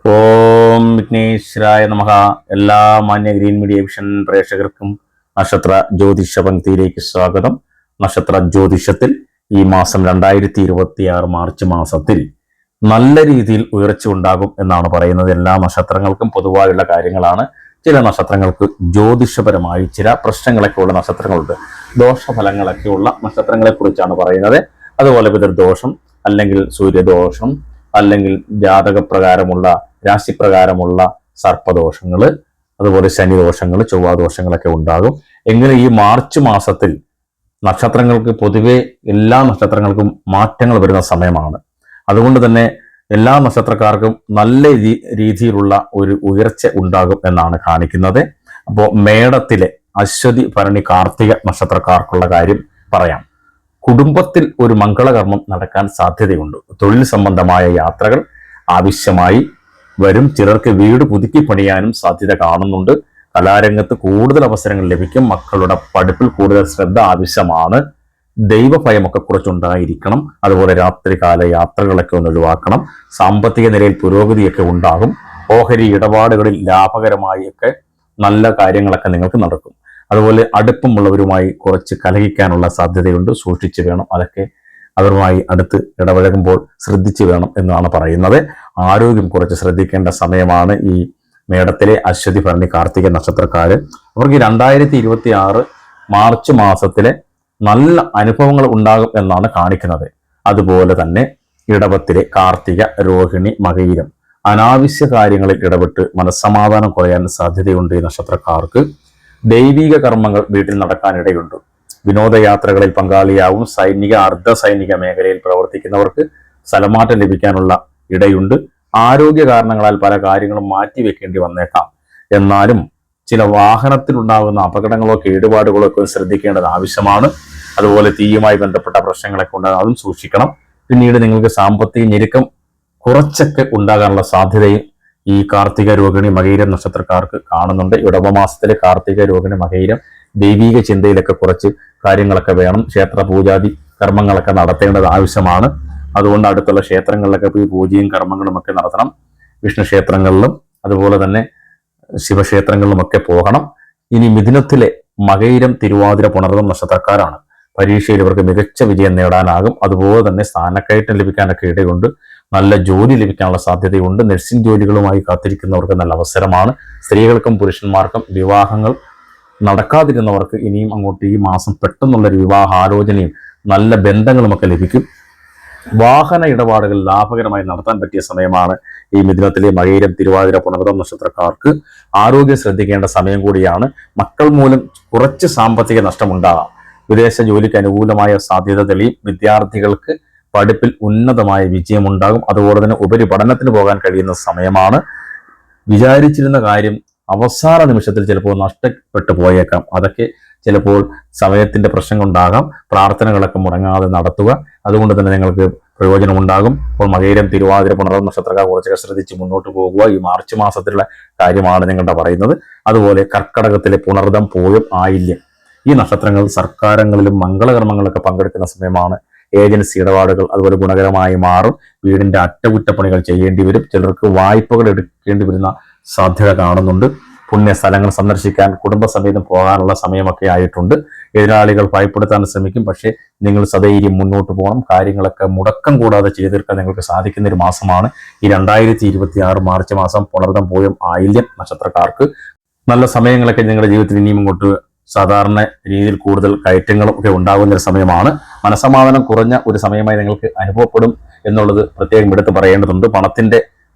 ഓം വിഘ്നേശ്വരായ നമഃ. എല്ലാ മാന്യ ഗ്രീൻ മീഡിയ വിഷൻ പ്രേക്ഷകർക്കും നക്ഷത്ര ജ്യോതിഷ പങ്ക്തിയിലേക്ക് സ്വാഗതം. നക്ഷത്ര ജ്യോതിഷത്തിൽ ഈ മാസം 2026 മാർച്ച് മാസത്തിൽ നല്ല രീതിയിൽ ഉയർച്ച ഉണ്ടാകും എന്നാണ് പറയുന്നത്. എല്ലാ നക്ഷത്രങ്ങൾക്കും പൊതുവായുള്ള കാര്യങ്ങളാണ്. ചില നക്ഷത്രങ്ങൾക്ക് ജ്യോതിഷപരമായി ചില പ്രശ്നങ്ങളൊക്കെ ഉള്ള നക്ഷത്രങ്ങളുണ്ട്. ദോഷഫലങ്ങളൊക്കെ ഉള്ള നക്ഷത്രങ്ങളെ കുറിച്ചാണ് പറയുന്നത്. അതുപോലെ പിതൃദോഷം അല്ലെങ്കിൽ സൂര്യദോഷം അല്ലെങ്കിൽ ജാതകപ്രകാരമുള്ള രാശിപ്രകാരമുള്ള സർപ്പദോഷങ്ങൾ, അതുപോലെ ശനിദോഷങ്ങൾ, ചൊവ്വാദോഷങ്ങളൊക്കെ ഉണ്ടാകും. എങ്കിലും ഈ മാർച്ച് മാസത്തിൽ നക്ഷത്രങ്ങൾക്ക് പൊതുവെ എല്ലാ നക്ഷത്രങ്ങൾക്കും മാറ്റങ്ങൾ വരുന്ന സമയമാണ്. അതുകൊണ്ട് തന്നെ എല്ലാ നക്ഷത്രക്കാർക്കും നല്ല രീതിയിലുള്ള ഒരു ഉയർച്ച ഉണ്ടാകും എന്നാണ് കാണിക്കുന്നത്. അപ്പോൾ മേടത്തിലെ അശ്വതി, ഭരണി, കാർത്തിക നക്ഷത്രക്കാർക്കുള്ള കാര്യം പറയാം. കുടുംബത്തിൽ ഒരു മംഗളകർമ്മം നടക്കാൻ സാധ്യതയുണ്ട്. തൊഴിൽ സംബന്ധമായ യാത്രകൾ ആവശ്യമായി വരും. ചിലർക്ക് വീട് പുതുക്കി പണിയാനും സാധ്യത കാണുന്നുണ്ട്. കലാരംഗത്ത് കൂടുതൽ അവസരങ്ങൾ ലഭിക്കും. മക്കളുടെ പഠിപ്പിൽ കൂടുതൽ ശ്രദ്ധ ആവശ്യമാണ്. ദൈവഭയമൊക്കെ കുറച്ചുണ്ടായിരിക്കണം. അതുപോലെ രാത്രികാല യാത്രകളൊക്കെ ഒന്ന് ഒഴിവാക്കണം. സാമ്പത്തിക നിലയിൽ പുരോഗതിയൊക്കെ ഉണ്ടാകും. ഓഹരി ഇടപാടുകളിൽ ലാഭകരമായി ഒക്കെ നല്ല കാര്യങ്ങളൊക്കെ നിങ്ങൾക്ക് നടക്കും. അതുപോലെ അടുപ്പമുള്ളവരുമായി കുറച്ച് കലഹിക്കാനുള്ള സാധ്യതയുണ്ട്. സൂക്ഷിച്ചു വേണം. അതൊക്കെ അവരുമായി അടുത്ത് ഇടപഴകുമ്പോൾ ശ്രദ്ധിച്ചു വേണം എന്നാണ് പറയുന്നത്. ആരോഗ്യം കുറച്ച് ശ്രദ്ധിക്കേണ്ട സമയമാണ് ഈ മേടത്തിലെ അശ്വതി, ഭരണി, കാർത്തിക നക്ഷത്രക്കാര്. അവർക്ക് 2026 മാർച്ച് മാസത്തിലെ നല്ല അനുഭവങ്ങൾ ഉണ്ടാകും എന്നാണ് കാണിക്കുന്നത്. അതുപോലെ തന്നെ ഇടവത്തിലെ കാർത്തിക, രോഹിണി, മകയിരം അനാവശ്യ കാര്യങ്ങളിൽ ഇടപെട്ട് മനസ്സമാധാനം കുറയാൻ സാധ്യതയുണ്ട്. ഈ നക്ഷത്രക്കാർക്ക് ദൈവിക കർമ്മങ്ങൾ വീട്ടിൽ നടക്കാനിടയുണ്ട്. വിനോദയാത്രകളിൽ പങ്കാളിയാവും. സൈനിക, അർദ്ധ സൈനിക മേഖലയിൽ പ്രവർത്തിക്കുന്നവർക്ക് സ്ഥലമാറ്റം ലഭിക്കാനുള്ള ഇടയുണ്ട്. ആരോഗ്യ കാരണങ്ങളാൽ പല കാര്യങ്ങളും മാറ്റിവെക്കേണ്ടി വന്നേക്കാം. എന്നാലും ചില വാഹനത്തിലുണ്ടാകുന്ന അപകടങ്ങളോ കേടുപാടുകളോ ഒക്കെ ശ്രദ്ധിക്കേണ്ടത് ആവശ്യമാണ്. അതുപോലെ തീയുമായി ബന്ധപ്പെട്ട പ്രശ്നങ്ങളൊക്കെ ഉണ്ടാകും, അതും സൂക്ഷിക്കണം. പിന്നീട് നിങ്ങൾക്ക് സാമ്പത്തിക ഞെരുക്കം കുറച്ചൊക്കെ ഉണ്ടാകാനുള്ള സാധ്യതയും ഈ കാർത്തിക, രോഹിണി, മകയിരം നക്ഷത്രക്കാർക്ക് കാണുന്നുണ്ട്. ഇടവമാസത്തിലെ കാർത്തിക, രോഹിണി, മകയിരം ദൈവിക ചിന്തയിലൊക്കെ കുറച്ച് കാര്യങ്ങളൊക്കെ വേണം. ക്ഷേത്ര പൂജാതി കർമ്മങ്ങളൊക്കെ നടത്തേണ്ടത് ആവശ്യമാണ്. അതുകൊണ്ട് അടുത്തുള്ള ക്ഷേത്രങ്ങളിലൊക്കെ പോയി പൂജയും കർമ്മങ്ങളും ഒക്കെ നടത്തണം. വിഷ്ണു ക്ഷേത്രങ്ങളിലും അതുപോലെ തന്നെ ശിവക്ഷേത്രങ്ങളിലും ഒക്കെ പോകണം. ഇനി മിഥുനത്തിലെ മകയിരം, തിരുവാതിര, പുണർതം നക്ഷത്രക്കാരാണ്. പരീക്ഷയിൽ ഇവർക്ക് മികച്ച വിജയം നേടാനാകും. അതുപോലെ തന്നെ സ്ഥാനക്കയറ്റം ലഭിക്കാനൊക്കെ ഇടയുണ്ട്. നല്ല ജോലി ലഭിക്കാനുള്ള സാധ്യതയുണ്ട്. നഴ്സിംഗ് ജോലികളുമായി കാത്തിരിക്കുന്നവർക്ക് നല്ല അവസരമാണ്. സ്ത്രീകൾക്കും പുരുഷന്മാർക്കും വിവാഹങ്ങൾ നടക്കാതിരുന്നവർക്ക് ഇനിയും അങ്ങോട്ട് ഈ മാസം പെട്ടെന്നുള്ളൊരു വിവാഹാലോചനയും നല്ല ബന്ധങ്ങളുമൊക്കെ ലഭിക്കും. വാഹന ഇടപാടുകൾ ലാഭകരമായി നടത്താൻ പറ്റിയ സമയമാണ് ഈ മിഥുനത്തിലെ മകയിരം, തിരുവാതിര, പുണർതം നക്ഷത്രക്കാർക്ക്. ആരോഗ്യം ശ്രദ്ധിക്കേണ്ട സമയം കൂടിയാണ്. മക്കൾ മൂലം കുറച്ച് സാമ്പത്തിക നഷ്ടമുണ്ടാകാം. വിദേശ ജോലിക്ക് അനുകൂലമായ സാധ്യത തെളിയും. വിദ്യാർത്ഥികൾക്ക് പഠിപ്പിൽ ഉന്നതമായ വിജയമുണ്ടാകും. അതുപോലെ തന്നെ ഉപരിപഠനത്തിന് പോകാൻ കഴിയുന്ന സമയമാണ്. വിചാരിച്ചിരുന്ന കാര്യം അവസാന നിമിഷത്തിൽ ചിലപ്പോൾ നഷ്ടപ്പെട്ടു പോയേക്കാം. അതൊക്കെ ചിലപ്പോൾ സമയത്തിന്റെ പ്രശ്നം ഉണ്ടാകാം. പ്രാർത്ഥനകളൊക്കെ മുടങ്ങാതെ നടത്തുക. അതുകൊണ്ട് തന്നെ നിങ്ങൾക്ക് പ്രയോജനമുണ്ടാകും. അപ്പോൾ മകയിരം, തിരുവാതിര, പുണർതം നക്ഷത്രക്കാർ കുറച്ചൊക്കെ ശ്രദ്ധിച്ച് മുന്നോട്ട് പോകുക. ഈ മാർച്ച് മാസത്തിലുള്ള കാര്യമാണ് നിങ്ങളുടെ പറയുന്നത്. അതുപോലെ കർക്കടകത്തിലെ പുണർതം, പൂയം, ആയില്യം ഈ നക്ഷത്രങ്ങൾ സർക്കാരങ്ങളിലും മംഗളകർമ്മങ്ങളൊക്കെ പങ്കെടുക്കുന്ന സമയമാണ്. ഏജൻസി ഇടപാടുകൾ അതുപോലെ ഗുണകരമായി മാറും. വീടിന്റെ അറ്റകുറ്റപ്പണികൾ ചെയ്യേണ്ടി വരും. ചിലർക്ക് വായ്പകൾ എടുക്കേണ്ടി വരുന്ന സാധ്യത കാണുന്നുണ്ട്. പുണ്യ സ്ഥലങ്ങൾ സന്ദർശിക്കാൻ കുടുംബസമേതം പോകാനുള്ള സമയമൊക്കെ ആയിട്ടുണ്ട്. എതിരാളികൾ ഭയപ്പെടുത്താൻ ശ്രമിക്കും. പക്ഷേ നിങ്ങൾ സധൈര്യം മുന്നോട്ട് പോകണം. കാര്യങ്ങളൊക്കെ മുടക്കം കൂടാതെ ചെയ്തു തീർക്കാൻ നിങ്ങൾക്ക് സാധിക്കുന്ന ഒരു മാസമാണ് ഈ 2026 മാർച്ച് മാസം. പുണർതം, പൂയം, ആയില്യം നക്ഷത്രക്കാർക്ക് നല്ല സമയങ്ങളൊക്കെ നിങ്ങളുടെ ജീവിതത്തിൽ ഇനിയും ഇങ്ങോട്ട് സാധാരണ രീതിയിൽ കൂടുതൽ കയറ്റങ്ങളും ഒക്കെ ഉണ്ടാകുന്ന ഒരു സമയമാണ്. മനസ്സമാധാനം കുറഞ്ഞ ഒരു സമയമായി നിങ്ങൾക്ക് അനുഭവപ്പെടും എന്നുള്ളത് പ്രത്യേകം എടുത്ത് പറയേണ്ടതുണ്ട്. പണത്തിന്റെ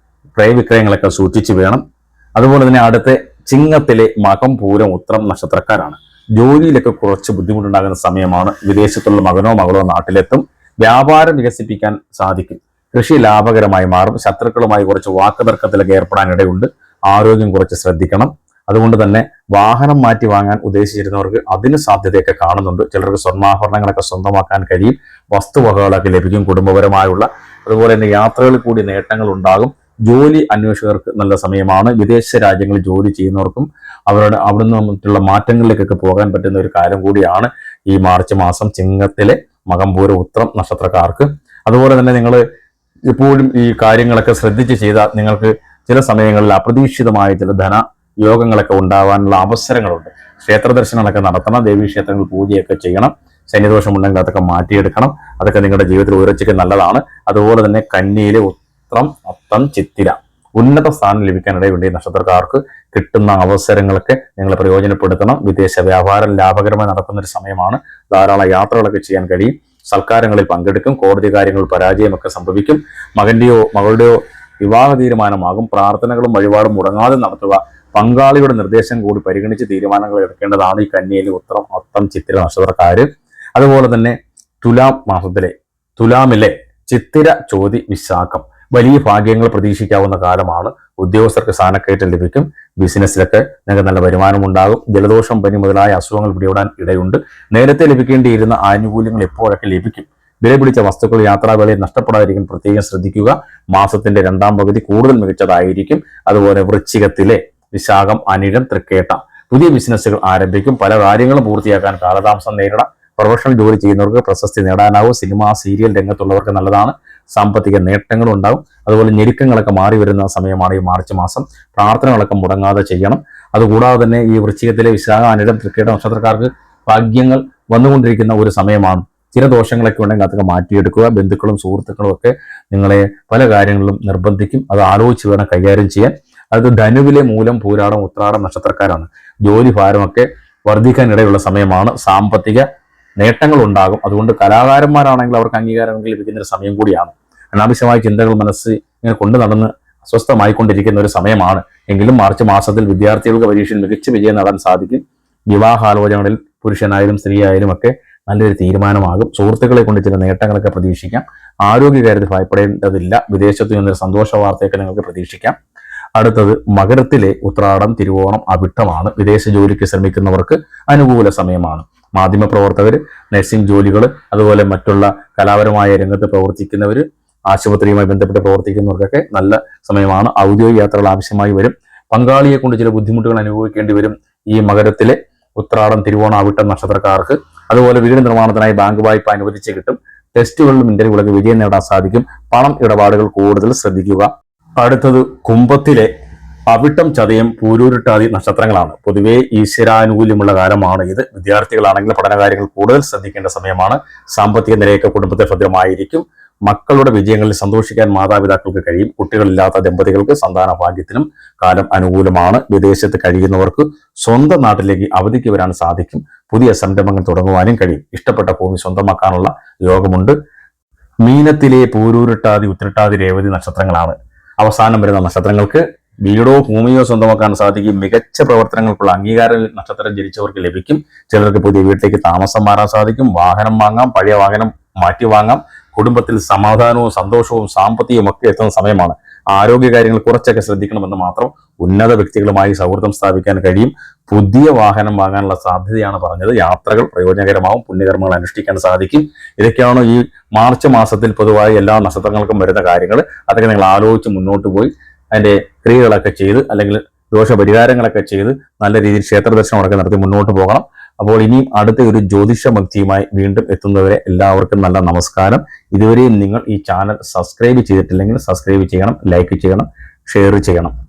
ക്രയവിക്രയങ്ങളൊക്കെ സൂക്ഷിച്ചു വേണം. അതുപോലെ തന്നെ അടുത്ത ചിങ്ങത്തിലെ മകം, പൂരം, ഉത്രം നക്ഷത്രക്കാരാണ്. ജോലിയിലൊക്കെ കുറച്ച് ബുദ്ധിമുട്ടുണ്ടാകുന്ന സമയമാണ്. വിദേശത്തുള്ള മകനോ മകളോ നാട്ടിലെത്തും. വ്യാപാരം വികസിപ്പിക്കാൻ സാധിക്കും. കൃഷി ലാഭകരമായി മാറും. ശത്രുക്കളുമായി കുറച്ച് വാക്കുതർക്കത്തിലൊക്കെ ഏർപ്പെടാനിടയുണ്ട്. ആരോഗ്യം കുറച്ച് ശ്രദ്ധിക്കണം. അതുകൊണ്ട് തന്നെ വാഹനം മാറ്റി വാങ്ങാൻ ഉദ്ദേശിച്ചിരുന്നവർക്ക് അതിന് സാധ്യതയൊക്കെ കാണുന്നുണ്ട്. ചിലർക്ക് സ്വർണ്ണാഭരണങ്ങളൊക്കെ സ്വന്തമാക്കാൻ കഴിയും. വസ്തുവകകളൊക്കെ ലഭിക്കും കുടുംബപരമായുള്ള. അതുപോലെ തന്നെ യാത്രകളിൽ കൂടി നേട്ടങ്ങൾ ഉണ്ടാകും. ജോലി അന്വേഷകർക്ക് നല്ല സമയമാണ്. വിദേശ രാജ്യങ്ങളിൽ ജോലി ചെയ്യുന്നവർക്കും അവിടുന്ന് മറ്റുള്ള മാറ്റങ്ങളിലേക്കൊക്കെ പോകാൻ പറ്റുന്ന ഒരു കാലം കൂടിയാണ് ഈ മാർച്ച് മാസം ചിങ്ങത്തിലെ മകം, പൂരം, ഉത്രം നക്ഷത്രക്കാർക്ക്. അതുപോലെ തന്നെ നിങ്ങൾ ഇപ്പോഴും ഈ കാര്യങ്ങളൊക്കെ ശ്രദ്ധിച്ച് ചെയ്താൽ നിങ്ങൾക്ക് ചില സമയങ്ങളിൽ അപ്രതീക്ഷിതമായ ചില ധനയോഗങ്ങളൊക്കെ ഉണ്ടാവാനുള്ള അവസരങ്ങളുണ്ട്. ക്ഷേത്ര ദർശനങ്ങളൊക്കെ നടത്തണം, ദേവീക്ഷേത്രങ്ങളിൽ പൂജയൊക്കെ ചെയ്യണം, ശനിദോഷം ഉണ്ടെങ്കിൽ അതൊക്കെ മാറ്റിയെടുക്കണം. അതൊക്കെ നിങ്ങളുടെ ജീവിതത്തിൽ ഉയർച്ചയ്ക്ക് നല്ലതാണ്. അതുപോലെ തന്നെ കന്നിയിലെ ഉത്രം, അത്തം, ചിത്തിര ഉന്നത സ്ഥാനം ലഭിക്കാനിടയുണ്ട്. ഈ നക്ഷത്രക്കാർക്ക് കിട്ടുന്ന അവസരങ്ങളൊക്കെ നിങ്ങൾ പ്രയോജനപ്പെടുത്തണം. വിദേശ വ്യാപാരം ലാഭകരമായി നടക്കുന്ന ഒരു സമയമാണ്. ധാരാളം യാത്രകളൊക്കെ ചെയ്യാൻ കഴിയും. സൽക്കാരങ്ങളിൽ പങ്കെടുക്കും. കോടതി കാര്യങ്ങളിൽ പരാജയമൊക്കെ സംഭവിക്കും. മകന്റെയോ മകളുടെയോ വിവാഹ തീരുമാനമാകും. പ്രാർത്ഥനകളും വഴിപാടും മുടങ്ങാതെ നടത്തുക. പങ്കാളിയുടെ നിർദ്ദേശം കൂടി പരിഗണിച്ച് തീരുമാനങ്ങൾ എടുക്കേണ്ടതാണ് ഈ കന്യയിലെ ഉത്രം, അത്തം, ചിത്തിര നക്ഷത്രക്കാര്. അതുപോലെ തന്നെ തുലാമിലെ ചിത്തിര, ചോതി, വിശാഖം വലിയ ഭാഗ്യങ്ങൾ പ്രതീക്ഷിക്കാവുന്ന കാലമാണ്. ഉദ്യോഗസ്ഥർക്ക് സ്ഥാനക്കയറ്റം ലഭിക്കും. ബിസിനസ്സിലൊക്കെ നിങ്ങൾക്ക് നല്ല വരുമാനം ഉണ്ടാകും. ജലദോഷം, പനി മുതലായ അസുഖങ്ങൾ പിടിപെടാൻ ഇടയുണ്ട്. നേരത്തെ ലഭിക്കേണ്ടിയിരുന്ന ആനുകൂല്യങ്ങൾ എപ്പോഴൊക്കെ ലഭിക്കും. വില പിടിച്ച വസ്തുക്കൾ യാത്രാവേളയിൽ നഷ്ടപ്പെടാതിരിക്കാൻ പ്രത്യേകം ശ്രദ്ധിക്കുക. മാസത്തിന്റെ രണ്ടാം പകുതി കൂടുതൽ മികച്ചതായിരിക്കും. അതുപോലെ വൃശ്ചികത്തിലെ വിശാഖം, അനിഴം, തൃക്കേട്ട പുതിയ ബിസിനസ്സുകൾ ആരംഭിക്കും. പല കാര്യങ്ങളും പൂർത്തിയാക്കാൻ കാലതാമസം നേരിടാം. പ്രൊഫഷണൽ ജോലി ചെയ്യുന്നവർക്ക് പ്രശസ്തി നേടാനാവും. സിനിമ, സീരിയൽ രംഗത്തുള്ളവർക്ക് നല്ലതാണ്. സാമ്പത്തിക നേട്ടങ്ങളും ഉണ്ടാകും. അതുപോലെ ഞെരുക്കങ്ങളൊക്കെ മാറി വരുന്ന സമയമാണ് ഈ മാർച്ച് മാസം. പ്രാർത്ഥനകളൊക്കെ മുടങ്ങാതെ ചെയ്യണം. അതുകൂടാതെ തന്നെ ഈ വൃശ്ചികത്തിലെ വിശാഖ, അനിഴം, തൃക്കേട്ട നക്ഷത്രക്കാർക്ക് ഭാഗ്യങ്ങൾ വന്നുകൊണ്ടിരിക്കുന്ന ഒരു സമയമാണ്. ചില ദോഷങ്ങളൊക്കെ ഉണ്ടെങ്കിൽ അതൊക്കെ മാറ്റിയെടുക്കുക. ബന്ധുക്കളും സുഹൃത്തുക്കളും ഒക്കെ നിങ്ങളെ പല കാര്യങ്ങളിലും നിർബന്ധിക്കും. അത് ആലോചിച്ച് വേണം കൈകാര്യം ചെയ്യാൻ. അത് ധനുവിലെ മൂലം, പൂരാടം, ഉത്രാടം നക്ഷത്രക്കാരാണ്. ജോലി ഭാരമൊക്കെ വർദ്ധിക്കാനിടയുള്ള സമയമാണ്. സാമ്പത്തിക നേട്ടങ്ങൾ ഉണ്ടാകും. അതുകൊണ്ട് കലാകാരന്മാരാണെങ്കിൽ അവർക്ക് അംഗീകാരം ലഭിക്കുന്ന ഒരു സമയം കൂടിയാണ്. അനാവശ്യമായ ചിന്തകൾ മനസ്സ് ഇങ്ങനെ കൊണ്ടു നടന്ന് അസ്വസ്ഥമായിക്കൊണ്ടിരിക്കുന്ന ഒരു സമയമാണ്. എങ്കിലും മാർച്ച് മാസത്തിൽ വിദ്യാർത്ഥികൾക്ക് പരീക്ഷയിൽ മികച്ച വിജയം നേടാൻ സാധിക്കും. വിവാഹാലോചനകളിൽ പുരുഷനായാലും സ്ത്രീയായാലും ഒക്കെ നല്ലൊരു തീരുമാനമാകും. സുഹൃത്തുക്കളെ കൊണ്ട് ചില നേട്ടങ്ങളൊക്കെ പ്രതീക്ഷിക്കാം. ആരോഗ്യകാര്യത്തിൽ ഭയപ്പെടേണ്ടതില്ല. വിദേശത്തു നിന്നൊരു സന്തോഷ വാർത്തയൊക്കെ നിങ്ങൾക്ക് പ്രതീക്ഷിക്കാം. അടുത്തത് മകരത്തിലെ ഉത്രാടം, തിരുവോണം, അവിട്ടമാണ്. വിദേശ ജോലിക്ക് ശ്രമിക്കുന്നവർക്ക് അനുകൂല സമയമാണ്. മാധ്യമപ്രവർത്തകർ, നഴ്സിംഗ് ജോലികൾ, അതുപോലെ മറ്റുള്ള കലാപരമായ രംഗത്ത് പ്രവർത്തിക്കുന്നവർ, ആശുപത്രിയുമായി ബന്ധപ്പെട്ട് പ്രവർത്തിക്കുന്നവർക്കൊക്കെ നല്ല സമയമാണ്. ഔദ്യോഗിക യാത്രകൾ ആവശ്യമായി വരും. പങ്കാളിയെ കൊണ്ട് ചില ബുദ്ധിമുട്ടുകൾ അനുഭവിക്കേണ്ടി വരും ഈ മകരത്തിലെ ഉത്രാടം, തിരുവോണം, അവിട്ടം നക്ഷത്രക്കാർക്ക്. അതുപോലെ വീട് നിർമ്മാണത്തിനായി ബാങ്ക് വായ്പ അനുവദിച്ച് കിട്ടും. ടെസ്റ്റുകളിലും ഇന്റർവ്യൂകളൊക്കെ വിജയം നേടാൻ സാധിക്കും. പണം ഇടപാടുകൾ കൂടുതൽ ശ്രദ്ധിക്കുക. അടുത്തത് കുംഭത്തിലെ അവിട്ടം, ചതയം, പൂരൂരുട്ടാതി നക്ഷത്രങ്ങളാണ്. പൊതുവെ ഈശ്വരാനുകൂല്യമുള്ള കാലമാണ് ഇത്. വിദ്യാർത്ഥികളാണെങ്കിൽ പഠനകാര്യങ്ങൾ കൂടുതൽ ശ്രദ്ധിക്കേണ്ട സമയമാണ്. സാമ്പത്തിക നിലയൊക്കെ കുടുംബത്തെ ഭദ്രമായിരിക്കും. മക്കളുടെ വിജയങ്ങളിൽ സന്തോഷിക്കാൻ മാതാപിതാക്കൾക്ക് കഴിയും. കുട്ടികളില്ലാത്ത ദമ്പതികൾക്ക് സന്താന ഭാഗ്യത്തിനും കാലം അനുകൂലമാണ്. വിദേശത്ത് കഴിയുന്നവർക്ക് സ്വന്തം നാട്ടിലേക്ക് അവധിക്ക് വരാൻ സാധിക്കും. പുതിയ സംരംഭങ്ങൾ തുടങ്ങുവാനും കഴിയും. ഇഷ്ടപ്പെട്ട ഭൂമി സ്വന്തമാക്കാനുള്ള യോഗമുണ്ട്. മീനത്തിലെ പൂരൂരുട്ടാതി, ഉത്രട്ടാതി, രേവതി നക്ഷത്രങ്ങളാണ് അവസാനം വരുന്ന നക്ഷത്രങ്ങൾക്ക് വീടോ ഭൂമിയോ സ്വന്തമാക്കാൻ സാധിക്കും. മികച്ച പ്രവർത്തനങ്ങൾക്കുള്ള അംഗീകാരം നക്ഷത്രം ജനിച്ചവർക്ക് ലഭിക്കും. ചിലർക്ക് പുതിയ വീട്ടിലേക്ക് താമസം മാറാൻ സാധിക്കും. വാഹനം വാങ്ങാം, പഴയ വാഹനം മാറ്റി വാങ്ങാം. കുടുംബത്തിൽ സമാധാനവും സന്തോഷവും സാമ്പത്തികവും ഒക്കെ എത്തുന്ന സമയമാണ്. ആരോഗ്യകാര്യങ്ങൾ കുറച്ചൊക്കെ ശ്രദ്ധിക്കണമെന്ന് മാത്രം. ഉന്നത വ്യക്തികളുമായി സൗഹൃദം സ്ഥാപിക്കാൻ കഴിയും. പുതിയ വാഹനം വാങ്ങാനുള്ള സാധ്യതയാണ് പറഞ്ഞത്. യാത്രകൾ പ്രയോജനകരമാവും. പുണ്യകർമ്മങ്ങൾ അനുഷ്ഠിക്കാൻ സാധിക്കും. ഇതൊക്കെയാണ് ഈ മാർച്ച് മാസത്തിൽ പൊതുവായി എല്ലാ നക്ഷത്രങ്ങൾക്കും വരുന്ന കാര്യങ്ങൾ. അതൊക്കെ നിങ്ങൾ ആലോചിച്ച് മുന്നോട്ട് പോയി അതിന്റെ ക്രിയകളൊക്കെ ചെയ്ത് അല്ലെങ്കിൽ ദോഷപരിഹാരങ്ങളൊക്കെ ചെയ്ത് നല്ല രീതിയിൽ ക്ഷേത്ര ദർശനമൊക്കെ നടത്തി മുന്നോട്ട് പോകണം. അപ്പോൾ ഇനിയും അടുത്ത ഒരു ജ്യോതിഷ ഭക്തിയുമായി വീണ്ടും എത്തുന്നവരെ എല്ലാവർക്കും നല്ല നമസ്കാരം. ഇതുവരെയും നിങ്ങൾ ഈ ചാനൽ സബ്സ്ക്രൈബ് ചെയ്തിട്ടില്ലെങ്കിൽ സബ്സ്ക്രൈബ് ചെയ്യണം, ലൈക്ക് ചെയ്യണം, ഷെയർ ചെയ്യണം.